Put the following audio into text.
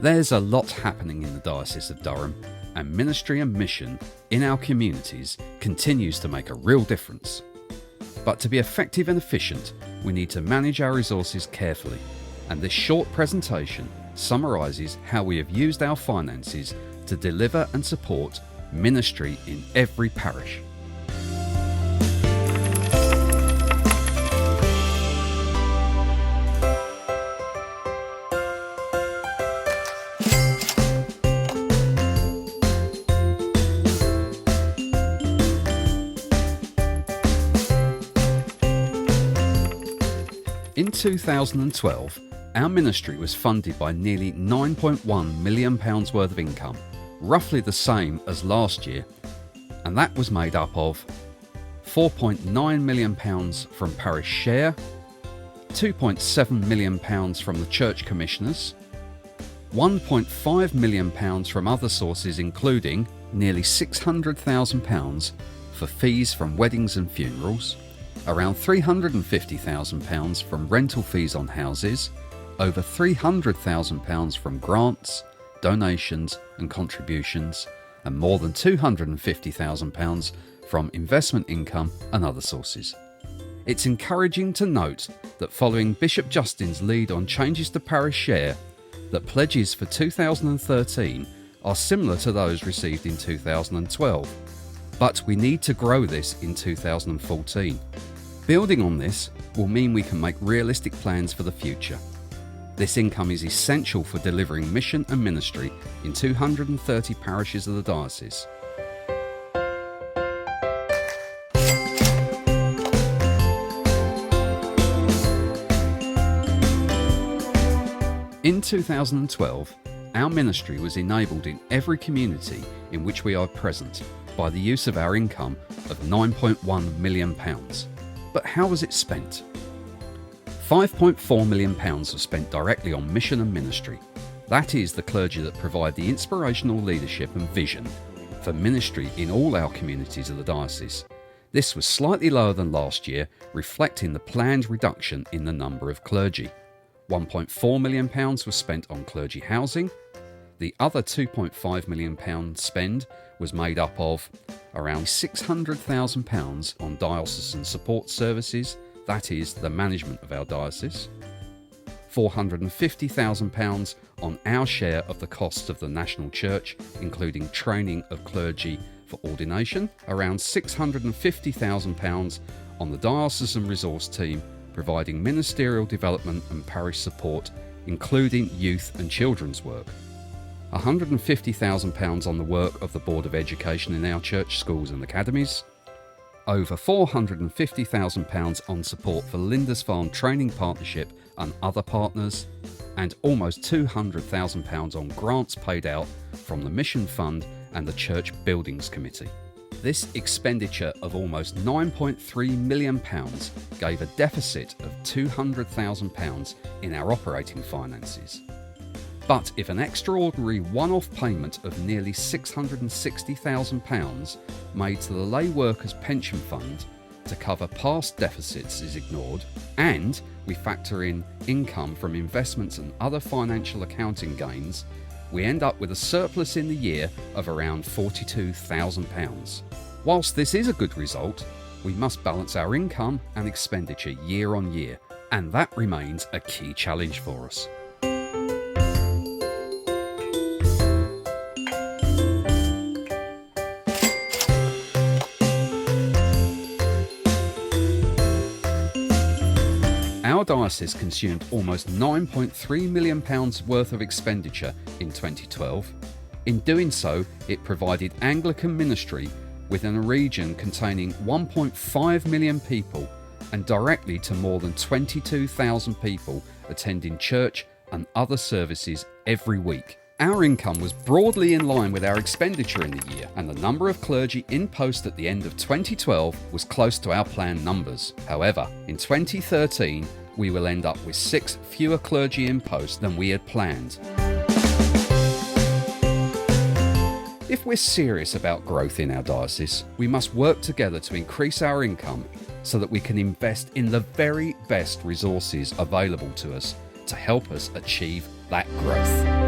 There's a lot happening in the Diocese of Durham, and ministry and mission in our communities continues to make a real difference. But to be effective and efficient, we need to manage our resources carefully, and this short presentation summarises how we have used our finances to deliver and support ministry in every parish. In 2012, our ministry was funded by nearly £9.1 million worth of income, roughly the same as last year, and that was made up of £4.9 million from parish share, £2.7 million from the church commissioners, £1.5 million from other sources including nearly £600,000 for fees from weddings and funerals, around £350,000 from rental fees on houses, over £300,000 from grants, donations and contributions, and more than £250,000 from investment income and other sources. It's encouraging to note that following Bishop Justin's lead on changes to parish share, that pledges for 2013 are similar to those received in 2012, but we need to grow this in 2014. Building on this will mean we can make realistic plans for the future. This income is essential for delivering mission and ministry in 230 parishes of the diocese. In 2012, our ministry was enabled in every community in which we are present by the use of our income of £9.1 million. But how was it spent? £5.4 million was spent directly on mission and ministry. That is the clergy that provide the inspirational leadership and vision for ministry in all our communities of the diocese. This was slightly lower than last year, reflecting the planned reduction in the number of clergy. £1.4 million was spent on clergy housing. The other £2.5 million spend was made up of around £600,000 on diocesan support services, that is, the management of our diocese, £450,000 on our share of the costs of the national church, including training of clergy for ordination, around £650,000 on the diocesan resource team, providing ministerial development and parish support, including youth and children's work, £150,000 on the work of the Board of Education in our church schools and academies, over £450,000 on support for Lindisfarne Training Partnership and other partners, and almost £200,000 on grants paid out from the Mission Fund and the Church Buildings Committee. This expenditure of almost £9.3 million gave a deficit of £200,000 in our operating finances. But if an extraordinary one-off payment of nearly £660,000 made to the lay workers' pension fund to cover past deficits is ignored, and we factor in income from investments and other financial accounting gains, we end up with a surplus in the year of around £42,000. Whilst this is a good result, we must balance our income and expenditure year on year, and that remains a key challenge for us. Our diocese consumed almost £9.3 million worth of expenditure in 2012. In doing so, it provided Anglican ministry within a region containing 1.5 million people and directly to more than 22,000 people attending church and other services every week. Our income was broadly in line with our expenditure in the year, and the number of clergy in post at the end of 2012 was close to our planned numbers. However, in 2013, we will end up with 6 fewer clergy in post than we had planned. If we're serious about growth in our diocese, we must work together to increase our income so that we can invest in the very best resources available to us to help us achieve that growth.